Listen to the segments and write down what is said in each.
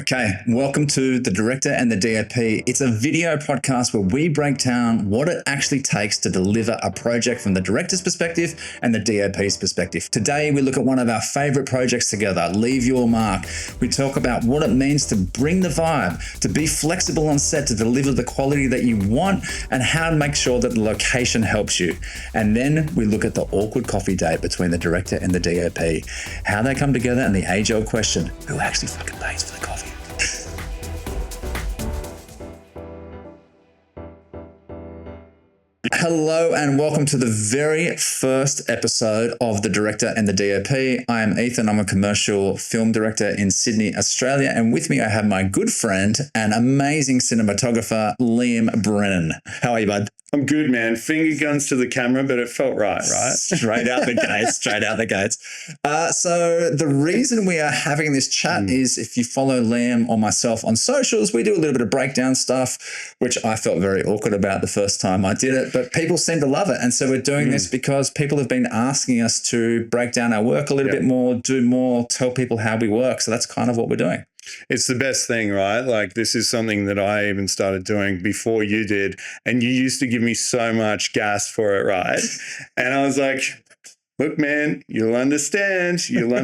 Okay, welcome to The Director and the D.O.P. It's a video podcast where we break down what it actually takes to deliver a project from the director's perspective and the D.O.P's perspective. Today, we look at one of our favorite projects together, Leave Your Mark. We talk about what it means to bring the vibe, to be flexible on set, to deliver the quality that you want, and how to make sure that the location helps you. And then we look at the awkward coffee date between the director and the D.O.P., how they come together, and the age-old question, who actually fucking pays for the coffee? Hello and welcome to the very first episode of The Director and the D.O.P. I am Ethan. I'm a commercial film director in Sydney, Australia. And with me, I have my good friend and amazing cinematographer, Liam Brennan. How are you, bud? I'm good, man. Finger guns to the camera, but it felt right? Straight out the gates. So the reason we are having this chat is if you follow Liam or myself on socials, we do a little bit of breakdown stuff, which I felt very awkward about the first time I did it, but people seem to love it. And so we're doing this because people have been asking us to break down our work a little bit more, do more, tell people how we work. So that's kind of what we're doing. It's the best thing, right? Like, this is something that I even started doing before you did. And you used to give me so much gas for it, right? And I was like, look, man, you'll understand. And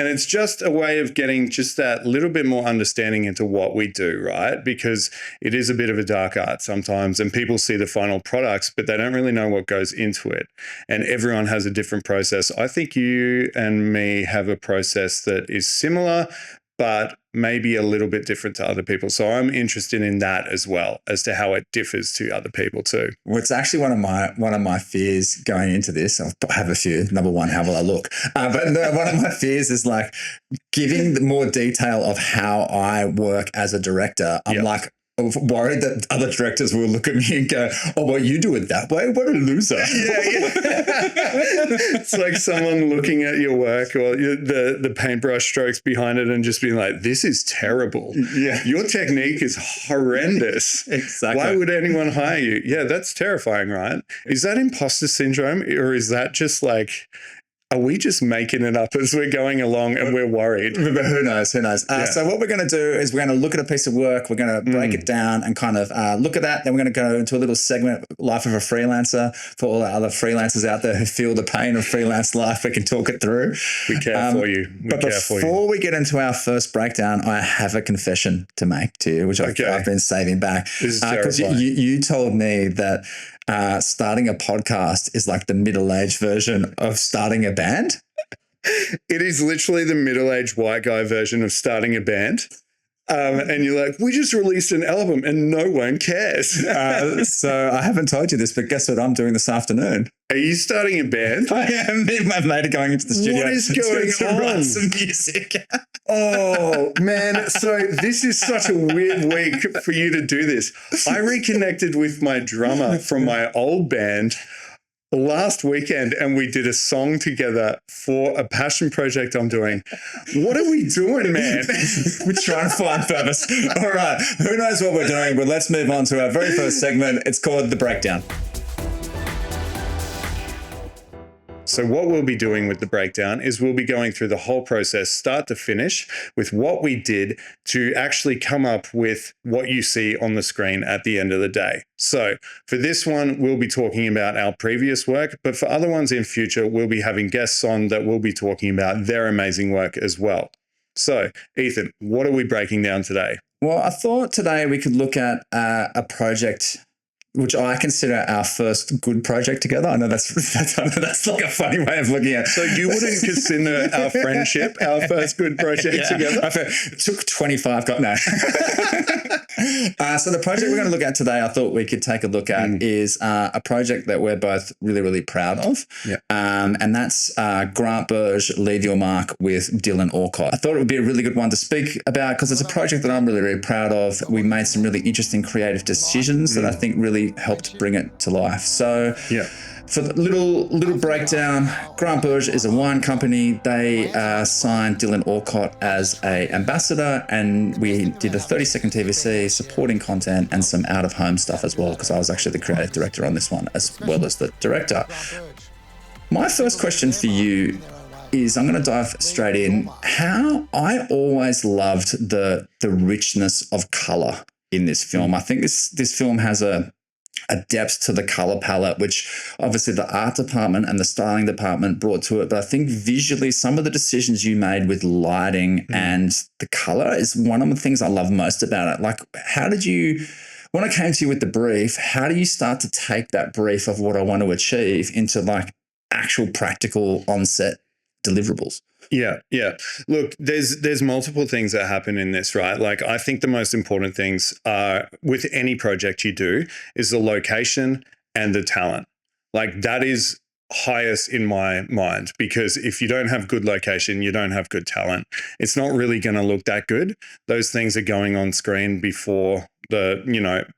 it's just a way of getting just that little bit more understanding into what we do, right? Because it is a bit of a dark art sometimes, and people see the final products, but they don't really know what goes into it. And everyone has a different process. I think you and me have a process that is similar, but maybe a little bit different to other people. So I'm interested in that as well, as to how it differs to other people too. Well, it's actually one of my fears going into this. I have a few. Number one, how will I look? But one of my fears is like giving more detail of how I work as a director. I'm like, worried that other directors will look at me and go, oh, well, you do it that way? What a loser. Yeah. It's like someone looking at your work or the paintbrush strokes behind it and just being like, this is terrible. Yeah. Your technique is horrendous. Exactly. Why would anyone hire you? Yeah, that's terrifying, right? Is that imposter syndrome, or is that just like, are we just making it up as we're going along and we're worried? Who knows? So what we're going to do is we're going to look at a piece of work. We're going to break it down and kind of look at that. Then we're going to go into a little segment, Life of a Freelancer, for all the other freelancers out there who feel the pain of freelance life. We can talk it through. We care for you. Before we get into our first breakdown, I have a confession to make to you, which I've been saving back. Because you told me that starting a podcast is like the middle-aged version of starting a band. It is literally the middle-aged white guy version of starting a band. And you're like, we just released an album and no one cares. So I haven't told you this, but guess what I'm doing this afternoon? Are you starting a band? I am. Me and my mate are going into the studio. What is going on? Write some music. Oh, man. So this is such a weird week for you to do this. I reconnected with my drummer from my old band last weekend, and we did a song together for a passion project I'm doing. What are we doing, man? We're trying to find purpose. All right. Who knows what we're doing, but let's move on to our very first segment. It's called The Breakdown. So what we'll be doing with the breakdown is we'll be going through the whole process, start to finish, with what we did to actually come up with what you see on the screen at the end of the day. So for this one, we'll be talking about our previous work, but for other ones in future, we'll be having guests on that will be talking about their amazing work as well. So Ethan, what are we breaking down today? Well, I thought today we could look at a project which I consider our first good project together. I know that's like a funny way of looking at it. So you wouldn't consider our friendship our first good project together? It took 25, no. So the project we're going to look at today, I thought we could take a look at is a project that we're both really, really proud of. Yeah. And that's Burge, Leave Your Mark with Dylan Alcott. I thought it would be a really good one to speak about because it's a project that I'm really, really proud of. We made some really interesting creative decisions that I think really helped bring it to life. So for the little breakdown, Burge is a wine company. They signed Dylan Alcott as an ambassador, and we did a 30-second TVC supporting content and some out-of-home stuff as well, because I was actually the creative director on this one as well as the director. My first question for you is I'm going to dive straight in. How I always loved the richness of color in this film. I think this film has a depth to the color palette, which obviously the art department and the styling department brought to it. But I think visually, some of the decisions you made with lighting and the color is one of the things I love most about it. Like, how did you, when I came to you with the brief, how do you start to take that brief of what I want to achieve into like actual practical on-set deliverables? Yeah. Look, there's multiple things that happen in this, right? Like, I think the most important things are with any project you do is the location and the talent. Like, that is highest in my mind, because if you don't have good location, you don't have good talent. It's not really going to look that good. Those things are going on screen before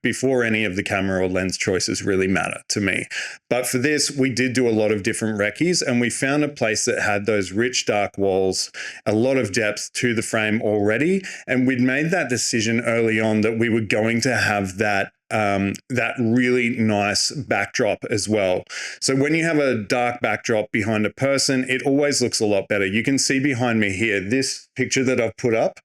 before any of the camera or lens choices really matter to me. But for this, we did do a lot of different recce's, and we found a place that had those rich dark walls, a lot of depth to the frame already. And we'd made that decision early on that we were going to have that really nice backdrop as well. So when you have a dark backdrop behind a person, it always looks a lot better. You can see behind me here, this picture that I've put up,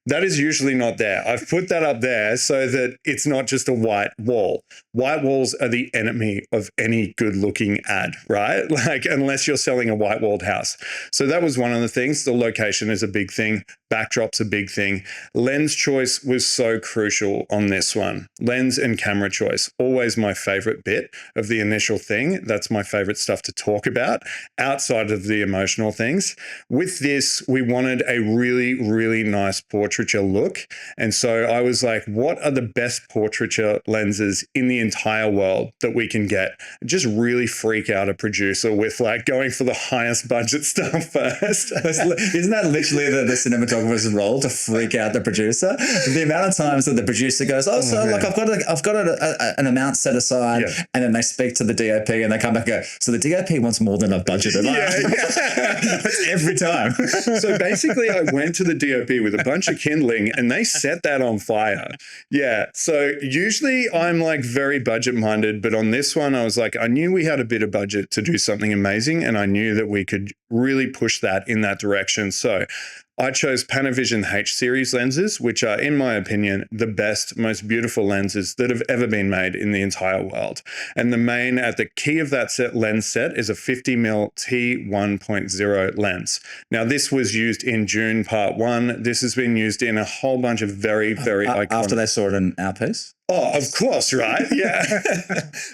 that is usually not there. I've put that up there so that it's not just a white wall. White walls are the enemy of any good looking ad, right? Like, unless you're selling a white walled house. So that was one of the things. The location is a big thing. Backdrop's a big thing. Lens choice was so crucial on this one. Lens and camera choice, always my favorite bit of the initial thing. That's my favorite stuff to talk about outside of the emotional things. With this, we wanted a really, really nice portraiture look. And so I was like, what are the best portraiture lenses in the entire world that we can get? Just really freak out a producer with like going for the highest budget stuff first. Isn't that literally the cinematographer's role, to freak out the producer? The amount of times that the producer goes, I've got an amount set aside, and then they speak to the DOP and they come back and go, so the DOP wants more than I've budgeted. That's every time. So basically I went to the DOP with a bunch of kindling and they set that on fire. Yeah. So usually I'm like very budget minded, but on this one I was like, I knew we had a bit of budget to do something amazing, and I knew that we could really push that in that direction. So I chose Panavision H Series lenses, which are, in my opinion, the best, most beautiful lenses that have ever been made in the entire world. And the main, at the key of that lens set is a 50mm T1.0 lens. Now, this was used in June Part 1. This has been used in a whole bunch of very, very iconic... After they saw it in our piece? Oh, of course, right? Yeah.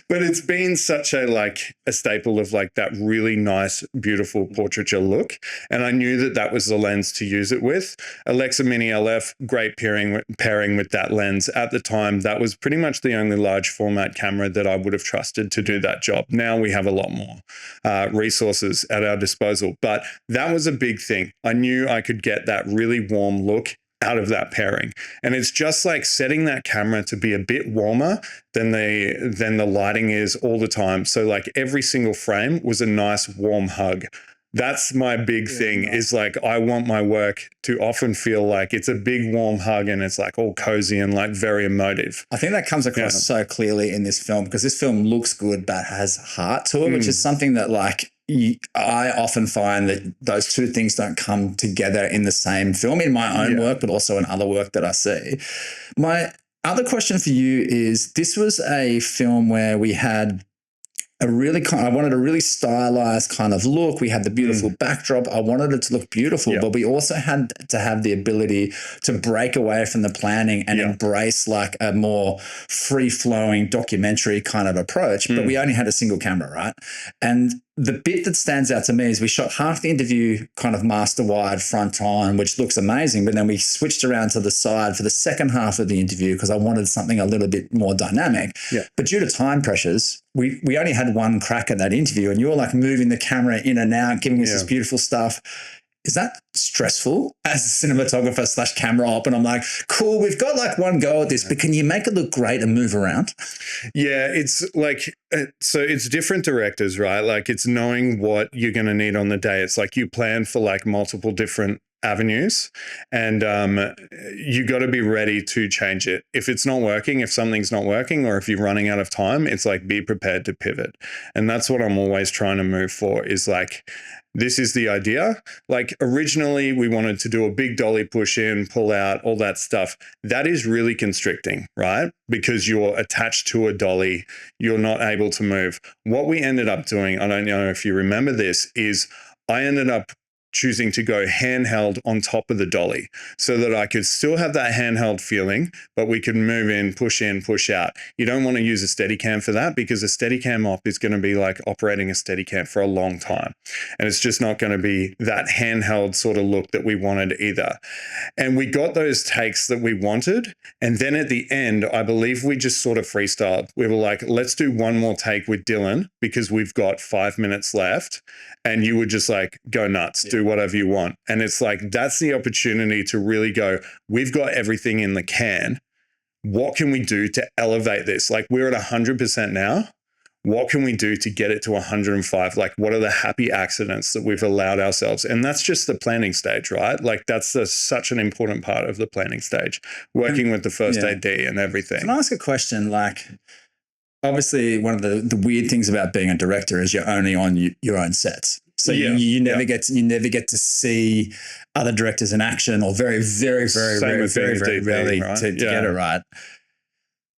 But it's been such a staple of like that really nice, beautiful portraiture look. And I knew that that was the lens to use it with. Alexa Mini LF, great pairing with that lens. At the time, that was pretty much the only large format camera that I would have trusted to do that job. Now we have a lot more resources at our disposal. But that was a big thing. I knew I could get that really warm look out of that pairing. And it's just like setting that camera to be a bit warmer than the lighting is all the time. So like every single frame was a nice warm hug. That's my big thing, is like, I want my work to often feel like it's a big warm hug and it's like all cozy and like very emotive. I think that comes across so clearly in this film, because this film looks good but has heart to it, which is something that like I often find that those two things don't come together in the same film, in my own work, but also in other work that I see. My other question for you is, this was a film where we had I wanted a really stylized kind of look. We had the beautiful backdrop. I wanted it to look beautiful, but we also had to have the ability to break away from the planning and embrace like a more free-flowing documentary kind of approach. But we only had a single camera, right? And the bit that stands out to me is we shot half the interview kind of master wide front on, which looks amazing, but then we switched around to the side for the second half of the interview because I wanted something a little bit more dynamic. But due to time pressures, we only had one crack at that interview, and you're like moving the camera in and out, giving us this beautiful stuff. Is that stressful as a cinematographer / camera op? And I'm like, cool, we've got like one go at this, but can you make it look great and move around? Yeah, it's like, so it's different directors, right? Like, it's knowing what you're going to need on the day. It's like you plan for like multiple different avenues, and you got to be ready to change it. If it's not working, if something's not working, or if you're running out of time, it's like, be prepared to pivot. And that's what I'm always trying to move for, is like, this is the idea. Like, originally we wanted to do a big dolly push in, pull out, all that stuff. That is really constricting, right? Because you're attached to a dolly, you're not able to move. What we ended up doing, I don't know if you remember this, is I ended up choosing to go handheld on top of the dolly so that I could still have that handheld feeling, but we could move in, push out. You don't want to use a Steadicam for that, because a Steadicam op is going to be like operating a Steadicam for a long time. And it's just not going to be that handheld sort of look that we wanted either. And we got those takes that we wanted. And then at the end, I believe we just sort of freestyled. We were like, let's do one more take with Dylan because we've got 5 minutes left. And you would just like go nuts, do whatever you want. And it's like, that's the opportunity to really go, we've got everything in the can. What can we do to elevate this? Like, we're at 100% now. What can we do to get it to 105? Like, what are the happy accidents that we've allowed ourselves? And that's just the planning stage, right? Like, that's such an important part of the planning stage, working with the first AD and everything. Can I ask a question? Like, obviously, one of the weird things about being a director is you're only on your own sets. So you never get to see other directors in action, or very rarely right? to get it right.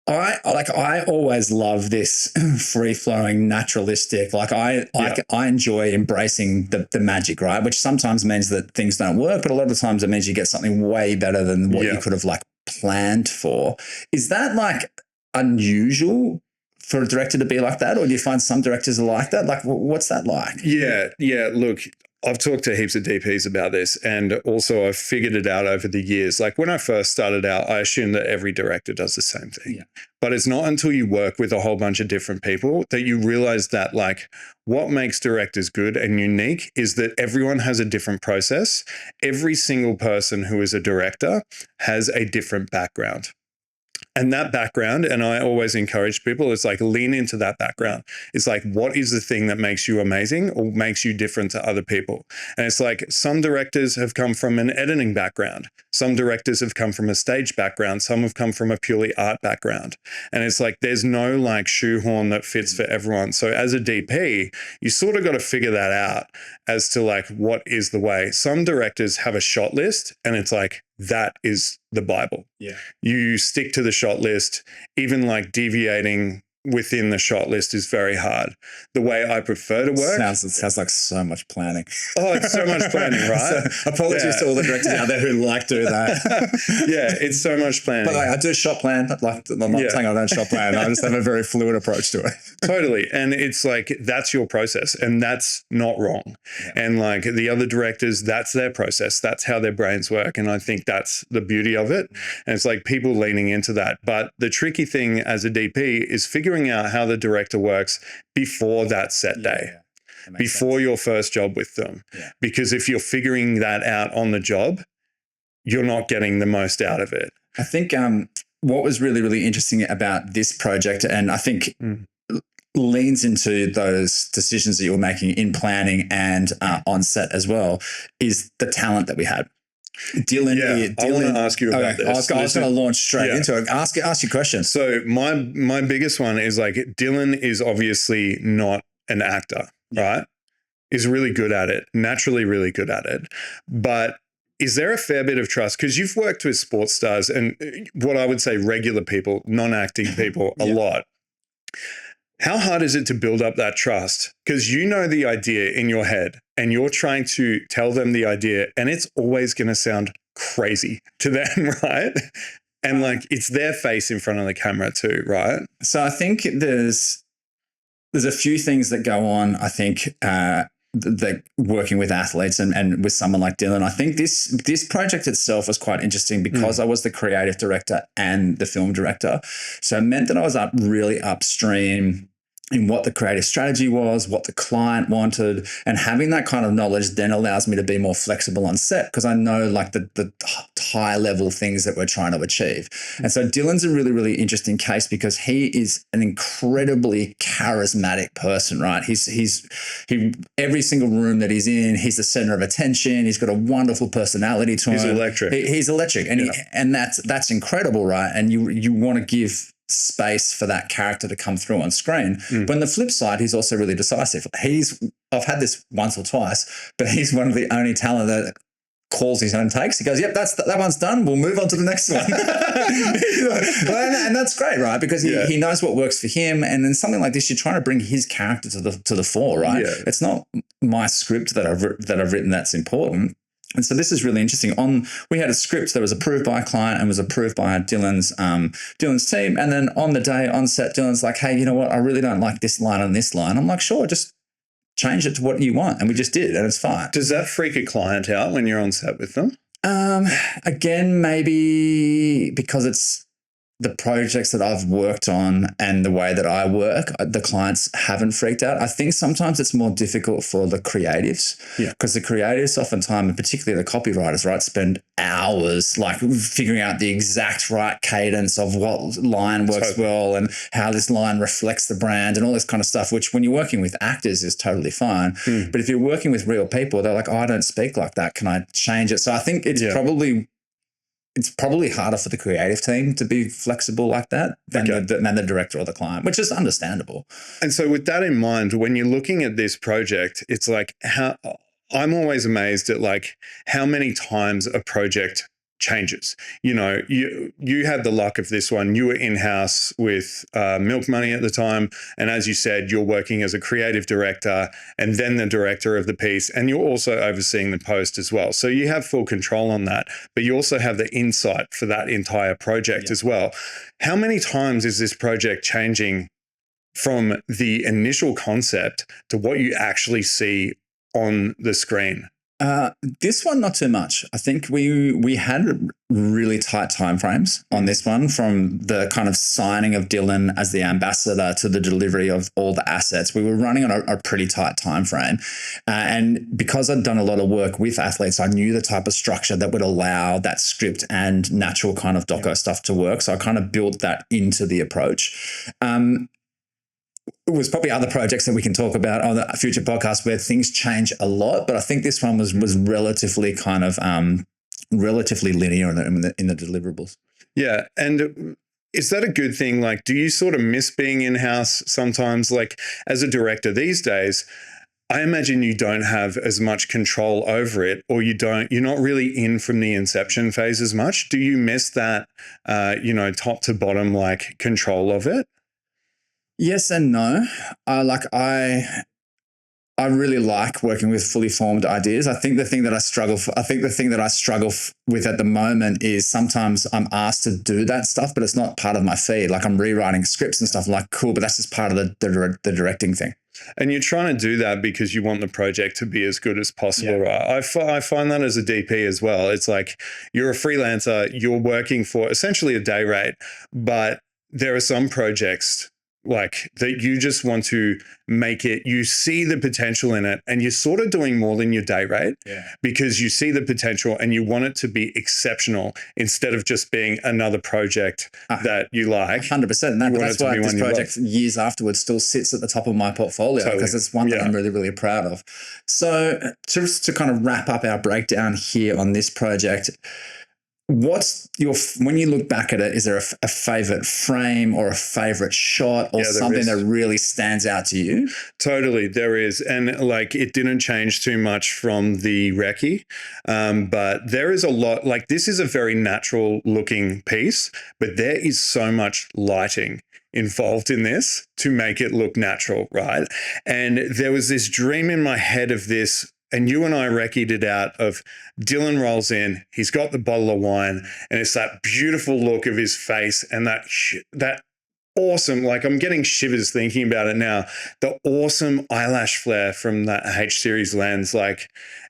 I always love this free flowing, naturalistic. Like I enjoy embracing the magic, right? Which sometimes means that things don't work, but a lot of the times it means you get something way better than what you could have like planned for. Is that like unusual for a director to be like that, or do you find some directors are like that? Like, what's that like? Yeah. Look, I've talked to heaps of DPs about this, and also I've figured it out over the years. Like, when I first started out, I assumed that every director does the same thing. Yeah. But it's not until you work with a whole bunch of different people that you realize that, like, what makes directors good and unique is that everyone has a different process. Every single person who is a director has a different background. And that background, and I always encourage people, it's like, lean into that background. It's like, what is the thing that makes you amazing or makes you different to other people? And it's like, some directors have come from an editing background. Some directors have come from a stage background. Some have come from a purely art background. And it's like, there's no like shoehorn that fits for everyone. So as a DP, you sort of got to figure that out as to like, what is the way. Some directors have a shot list, and it's like, that is the Bible. Yeah. You stick to the shot list. Even like deviating within the shot list is very hard. The way I prefer to work. It sounds like so much planning. Oh, it's so much planning, right? So, apologies to all the directors out there who like doing that. Yeah, it's so much planning. But like, I do shot plan. Like, I'm not saying I don't shot plan. I just have a very fluid approach to it. Totally. And it's like, that's your process, and that's not wrong. Yeah. And like the other directors, that's their process. That's how their brains work. And I think that's the beauty of it. And it's like people leaning into that. But the tricky thing as a DP is figuring out how the director works before that set day, before your first job with them. Yeah. Because if you're figuring that out on the job, you're not getting the most out of it. I think what was really, really interesting about this project, and I think leans into those decisions that you were making in planning and on set as well, is the talent that we had. Dylan, I want to ask you about this. I was going to launch straight into it. Ask your question. So my biggest one is like, Dylan is obviously not an actor, right? Is really good at it, naturally really good at it. But is there a fair bit of trust? Because you've worked with sports stars and what I would say regular people, non-acting people a lot. How hard is it to build up that trust? Because you know the idea in your head and you're trying to tell them the idea, and it's always going to sound crazy to them, right? And like, it's their face in front of the camera too, right? So I think there's a few things that go on, I think, that working with athletes and with someone like Dylan. I think this project itself was quite interesting because I was the creative director and the film director. So it meant that I was really upstream in what the creative strategy was, what the client wanted, and having that kind of knowledge then allows me to be more flexible on set because I know like the high level things that we're trying to achieve. And so Dylan's a really, really interesting case because he is an incredibly charismatic person, right? He every single room that he's in, he's the center of attention. He's got a wonderful personality to him. He's electric. He's electric, and and that's incredible, right? And you want to give space for that character to come through on screen. But on the flip side, he's also really decisive. I've had this once or twice, but he's one of the only talent that calls his own takes. He goes, yep, that one's done. We'll move on to the next one. and that's great, right? Because he knows what works for him. And then something like this, you're trying to bring his character to the fore, right? Yeah. It's not my script that I've written that's important. And so this is really interesting. We had a script that was approved by a client and was approved by Dylan's team. And then on the day on set, Dylan's like, hey, you know what? I really don't like this line and this line. I'm like, sure, just change it to what you want. And we just did, and it's fine. Does that freak a client out when you're on set with them? Again, maybe because it's the projects that I've worked on and the way that I work, the clients haven't freaked out. I think sometimes it's more difficult for the creatives because the creatives oftentimes, and particularly the copywriters, right, spend hours like figuring out the exact right cadence of what line works well and how this line reflects the brand and all this kind of stuff, which when you're working with actors is totally fine. But if you're working with real people, they're like, oh, I don't speak like that. Can I change it? So I think it's probably harder for the creative team to be flexible like that than the director or the client, which is understandable. And so with that in mind, when you're looking at this project, it's like I'm always amazed at like how many times a project changes. You know, you had the luck of this one. You were in-house with Milk Money at the time. And as you said, you're working as a creative director and then the director of the piece. And you're also overseeing the post as well. So you have full control on that, but you also have the insight for that entire project as well. How many times is this project changing from the initial concept to what you actually see on the screen? This one, not too much. I think we had really tight timeframes on this one, from the kind of signing of Dylan as the ambassador to the delivery of all the assets. We were running on a pretty tight timeframe. And because I'd done a lot of work with athletes, I knew the type of structure that would allow that script and natural kind of doco stuff to work. So I kind of built that into the approach. It was probably other projects that we can talk about on a future podcast where things change a lot, but I think this one was relatively kind of relatively linear in the deliverables. Yeah, and is that a good thing? Like, do you sort of miss being in-house sometimes? Like, as a director these days, I imagine you don't have as much control over it, or you're not really in from the inception phase as much. Do you miss that, top to bottom, like control of it? Yes and no. I really like working with fully formed ideas. I think the thing that I struggle with at the moment is sometimes I'm asked to do that stuff, but it's not part of my feed. Like I'm rewriting scripts and stuff. I'm like, cool, but that's just part of the directing thing. And you're trying to do that because you want the project to be as good as possible, right? I find that as a DP as well. It's like you're a freelancer, you're working for essentially a day rate, but there are some projects like that you just want to make it, you see the potential in it, and you're sort of doing more than your day rate because you see the potential and you want it to be exceptional instead of just being another project that you like. 100%. And that's why this project years afterwards still sits at the top of my portfolio because it's one that I'm really, really proud of. So just to kind of wrap up our breakdown here on this project, when you look back at it, is there a favorite frame or a favorite shot or something that really stands out to you? Totally, there is. And like it didn't change too much from the recce, but there is a lot, like this is a very natural looking piece, but there is so much lighting involved in this to make it look natural, right? And there was this dream in my head of this. And you and I recce'd it out of Dylan rolls in, he's got the bottle of wine, and it's that beautiful look of his face and that awesome, like I'm getting shivers thinking about it now, the awesome eyelash flare from that H Series lens, like,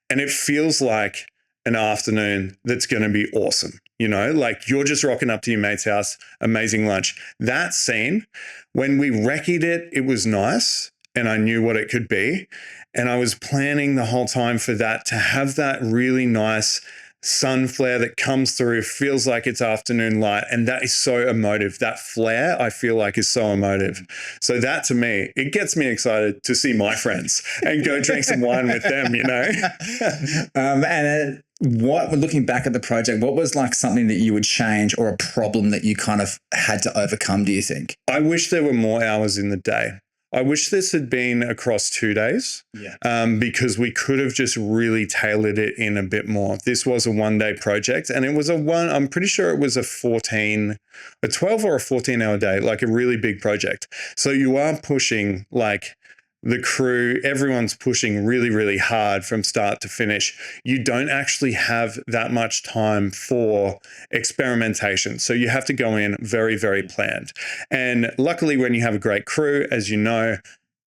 and it feels like an afternoon that's going to be awesome. you know, like you're just rocking up to your mate's house, amazing lunch. That scene, when we recce'd it, it was nice and I knew what it could be. And I was planning the whole time for that to have that really nice sun flare that comes through, feels like it's afternoon light. And that is so emotive. That flare, I feel like, is so emotive. So that to me, it gets me excited to see my friends and go drink some wine with them, you know? Looking back at the project, what was like something that you would change or a problem that you kind of had to overcome, do you think? I wish there were more hours in the day. I wish this had been across 2 days, because we could have just really tailored it in a bit more. This was a 1-day project, and it was I'm pretty sure it was a 12 or a 14-hour day, like a really big project. So you are pushing like the crew, everyone's pushing really, really hard from start to finish. You don't actually have that much time for experimentation. So you have to go in very, very planned. And luckily, when you have a great crew, as you know,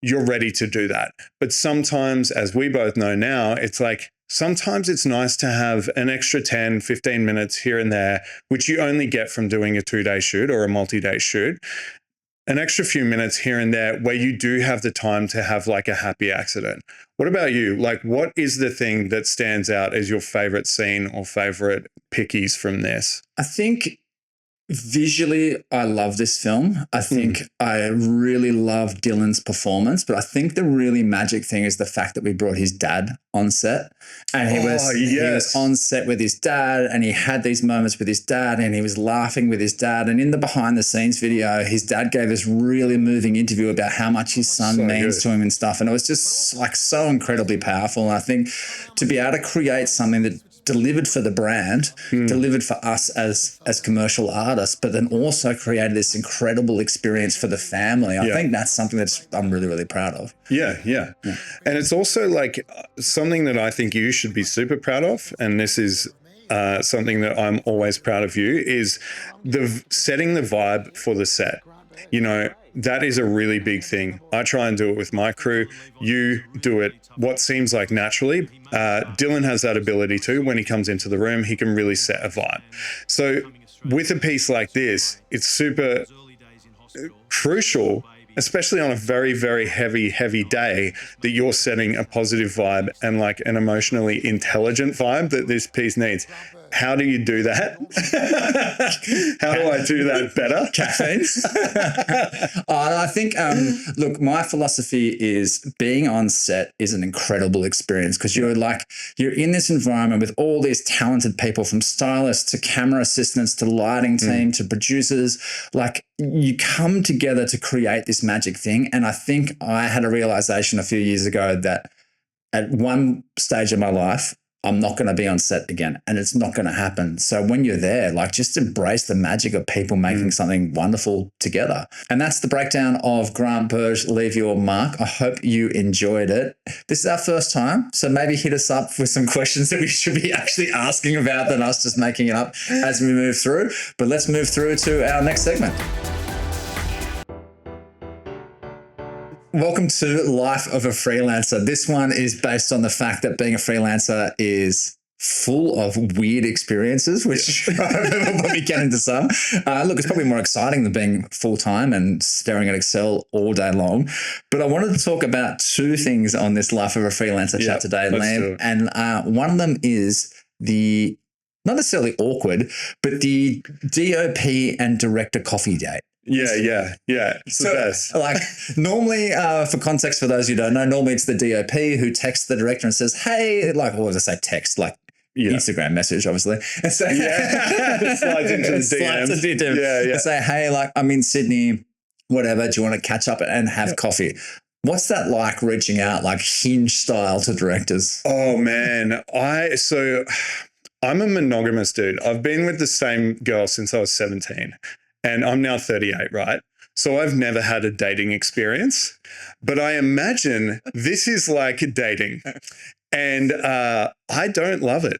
you're ready to do that. But sometimes, as we both know now, it's like, sometimes it's nice to have an extra 10, 15 minutes here and there, which you only get from doing a 2-day shoot or a multi-day shoot. An extra few minutes here and there where you do have the time to have like a happy accident. What about you? Like, what is the thing that stands out as your favorite scene or favorite pickies from this? I think visually, I love this film. I think I really love Dylan's performance, but I think the really magic thing is the fact that we brought his dad on set, and he was on set with his dad, and he had these moments with his dad, and he was laughing with his dad. And in the behind the scenes video, his dad gave this really moving interview about how much his son means to him and stuff. And it was just like so incredibly powerful. And I think to be able to create something that delivered for the brand, delivered for us as commercial artists, but then also created this incredible experience for the family. I think that's something I'm really, really proud of. Yeah. And it's also like something that I think you should be super proud of. And this is something that I'm always proud of you, is setting the vibe for the set. You know, that is a really big thing. I try and do it with my crew. You do it what seems like naturally. Dylan has that ability too. When he comes into the room, he can really set a vibe. So with a piece like this, it's super crucial, especially on a very, very heavy day, that you're setting a positive vibe and like an emotionally intelligent vibe that this piece needs. How do you do that? How do I do that better? Caffeine. I think, look, my philosophy is being on set is an incredible experience, because you're in this environment with all these talented people, from stylists to camera assistants to lighting team to producers. Like, you come together to create this magic thing. And I think I had a realization a few years ago that at one stage of my life, I'm not going to be on set again, and it's not going to happen. So when you're there, like, just embrace the magic of people making something wonderful together. And that's the breakdown of Grant Burge, Leave Your Mark. I hope you enjoyed it. This is our first time, so maybe hit us up with some questions that we should be actually asking about than us just making it up as we move through. But let's move through to our next segment. Welcome to Life of a Freelancer. This one is based on the fact that being a freelancer is full of weird experiences, which we'll probably get into some. Look, it's probably more exciting than being full-time and staring at Excel all day long. But I wanted to talk about 2 things on this Life of a Freelancer chat today, Liam. And one of them is not necessarily awkward, but the D.O.P and director coffee date. Yeah. It's the best. Like, normally, for context, for those who don't know, normally it's the DOP who texts the director and says, hey, like, what was I say, text, like Instagram message, obviously. And so, it slides into the DMs. Yeah. And say, hey, like, I'm in Sydney, whatever, do you want to catch up and have coffee? What's that like, reaching out, like Hinge style, to directors? Oh, man. I'm a monogamous dude. I've been with the same girl since I was 17. And I'm now 38, right? So I've never had a dating experience, but I imagine this is like dating. And I don't love it.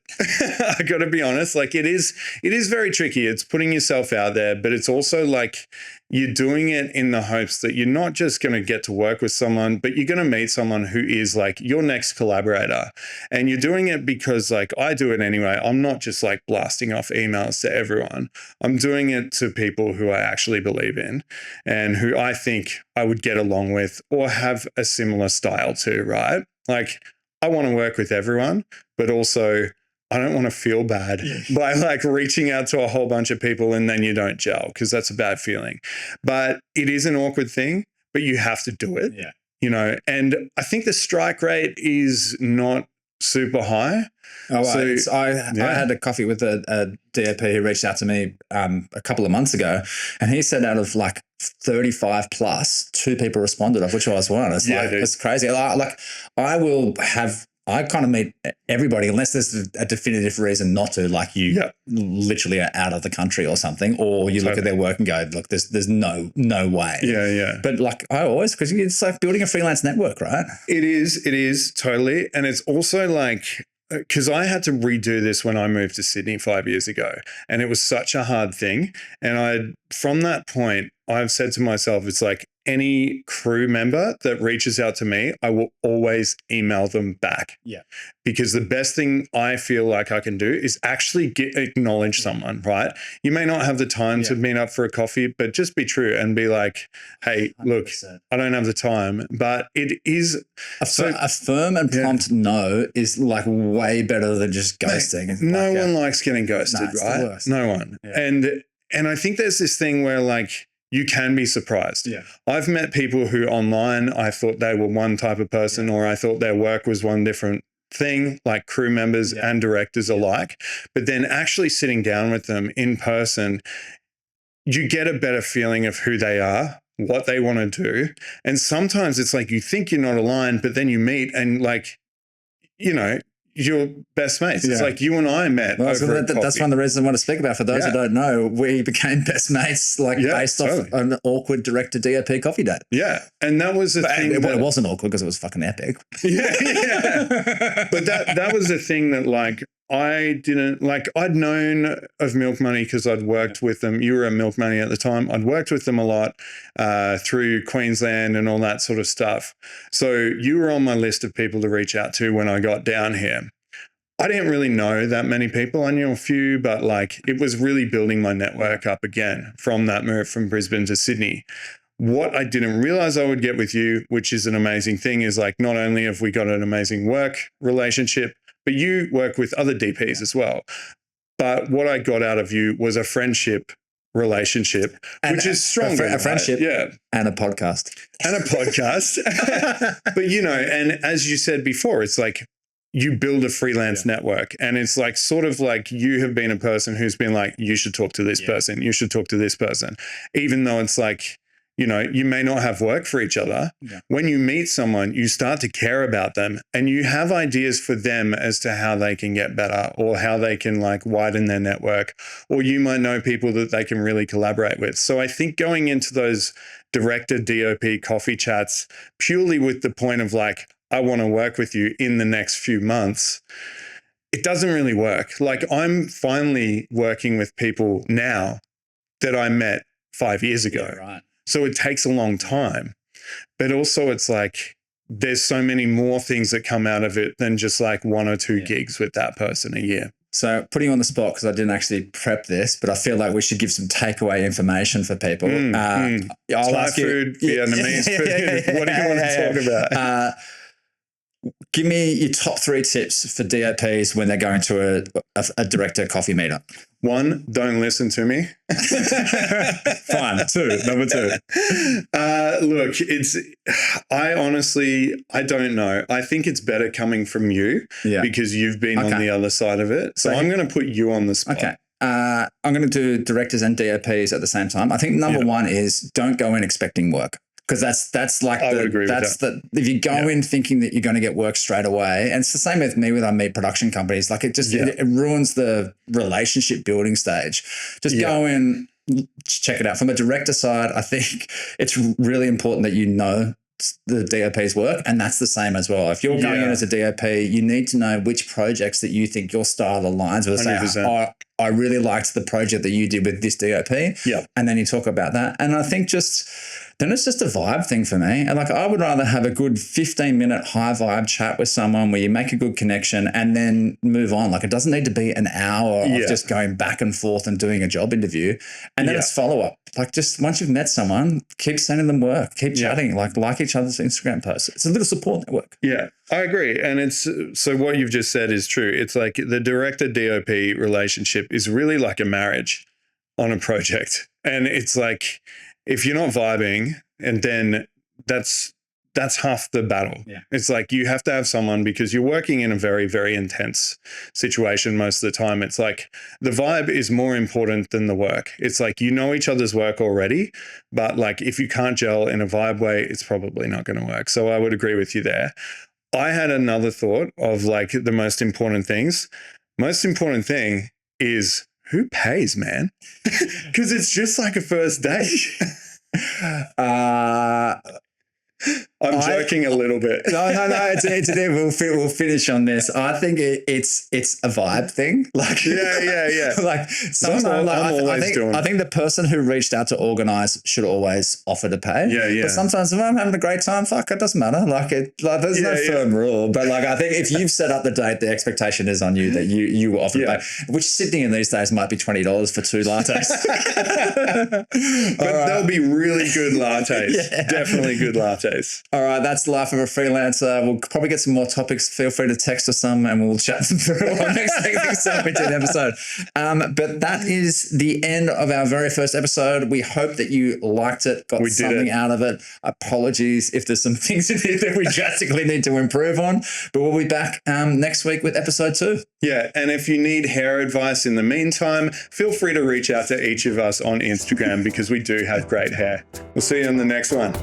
I got to be honest. Like it is very tricky. It's putting yourself out there, but it's also like you're doing it in the hopes that you're not just going to get to work with someone, but you're going to meet someone who is like your next collaborator. And you're doing it because like I do it anyway. I'm not just like blasting off emails to everyone. I'm doing it to people who I actually believe in and who I think I would get along with or have a similar style to, right? Like I want to work with everyone, but also I don't want to feel bad by like reaching out to a whole bunch of people and then you don't gel, because that's a bad feeling. But it is an awkward thing, but you have to do it, you know, and I think the strike rate is not super high. Oh, so, I had a coffee with a D.O.P who reached out to me a couple of months ago, and he said out of like 35 plus, 2 people responded, of which I was one. It's like, it's crazy. Like I kind of meet everybody unless there's a definitive reason not to, like you literally are out of the country or something, or you look at their work and go, look, there's no way. Yeah. But like I always, because it's like building a freelance network, right? It is totally. And it's also like, because I had to redo this when I moved to Sydney 5 years ago, and it was such a hard thing. And from that point, I've said to myself, it's like any crew member that reaches out to me, I will always email them back. Yeah. Because the best thing I feel like I can do is actually acknowledge someone, right? You may not have the time to meet up for a coffee, but just be true and be like, hey, 100%. Look, I don't have the time. But it is a firm and prompt no is like way better than just ghosting. No one likes getting ghosted, right? No one. Yeah. And I think there's this thing where like you can be surprised. Yeah. I've met people who online, I thought they were one type of person, or I thought their work was one different thing, like crew members and directors alike. But then actually sitting down with them in person, you get a better feeling of who they are, what they want to do. And sometimes it's like you think you're not aligned, but then you meet and like, you know, you're best mates. It's like you and I met. Well, that's one of the reasons I want to speak about. For those who don't know, we became best mates like based off an awkward director D.O.P coffee date. Yeah. And that was the thing. It wasn't awkward because it was fucking epic. But that was the thing that like I didn't like. I'd known of Milk Money because I'd worked with them. You were at Milk Money at the time. I'd worked with them a lot through Queensland and all that sort of stuff. So you were on my list of people to reach out to when I got down here. I didn't really know that many people. I knew a few, but like it was really building my network up again from that move from Brisbane to Sydney. What I didn't realize I would get with you, which is an amazing thing, is like not only have we got an amazing work relationship, but you work with other DPs as well. But what I got out of you was a friendship relationship, which is stronger. A friendship and a podcast. And a podcast. But, you know, and as you said before, it's like you build a freelance network, and it's like sort of like you have been a person who's been like, you should talk to this person, you should talk to this person, even though it's like, you know, you may not have work for each other. Yeah. When you meet someone, you start to care about them and you have ideas for them as to how they can get better or how they can like widen their network, or you might know people that they can really collaborate with. So I think going into those director D.O.P coffee chats purely with the point of like, I want to work with you in the next few months, it doesn't really work. Like I'm finally working with people now that I met 5 years ago. Yeah, right. So it takes a long time, but also it's like there's so many more things that come out of it than just like 1 or 2 gigs with that person a year. So putting you on the spot, because I didn't actually prep this, but I feel like we should give some takeaway information for people. I'll ask food, Vietnamese food. What do you want to talk about? Give me your top 3 tips for DOPs when they're going to a director coffee meetup. 1, don't listen to me. Fine. 2, number 2. Look, I don't know. I think it's better coming from you because you've been on the other side of it. So I'm going to put you on the spot. Okay. I'm going to do directors and DOPs at the same time. I think number 1 is don't go in expecting work. Because that's like if you go in thinking that you're going to get work straight away, and it's the same with me with our meat production companies, like it just it ruins the relationship building stage. Just go in, check it out. From a director side, I think it's really important that you know the DOP's work, and that's the same as well. If you're going in as a DOP, you need to know which projects that you think your style aligns with. Say, I really liked the project that you did with this DOP. Yeah. And then you talk about that. And I think then it's just a vibe thing for me. And like, I would rather have a good 15-minute high vibe chat with someone where you make a good connection and then move on. Like, it doesn't need to be an hour of just going back and forth and doing a job interview. And then it's follow-up. Like, just once you've met someone, keep sending them work, keep chatting, like each other's Instagram posts. It's a little support network. Yeah, I agree. And so what you've just said is true. It's like the director DOP relationship is really like a marriage on a project. And it's like, if you're not vibing, and then that's half the battle. Yeah. It's like you have to have someone, because you're working in a very, very intense situation most of the time. It's like the vibe is more important than the work. It's like, you know each other's work already, but like if you can't gel in a vibe way, it's probably not going to work. So I would agree with you there. I had another thought of like the most important things. Most important thing is who pays, man? Because it's just like a first date. I'm joking a little bit. No. We'll finish on this. I think it's a vibe thing. Like, yeah. Like, sometimes I think the person who reached out to organize should always offer to pay. Yeah. But sometimes if I'm having a great time, fuck, it doesn't matter. Like, there's no firm rule. But like, I think if you've set up the date, the expectation is on you that you will offer to pay. Which Sydney in these days might be $20 for 2 lattes. But they'll be really good lattes. Definitely good lattes. All right, that's the life of a freelancer. We'll probably get some more topics. Feel free to text us some and we'll chat them through on next time we do an episode. But that is the end of our very first episode. We hope that you liked it, got something out of it. Apologies if there's some things in here that we drastically need to improve on, but we'll be back next week with episode 2. Yeah, and if you need hair advice in the meantime, feel free to reach out to each of us on Instagram, because we do have great hair. We'll see you on the next one.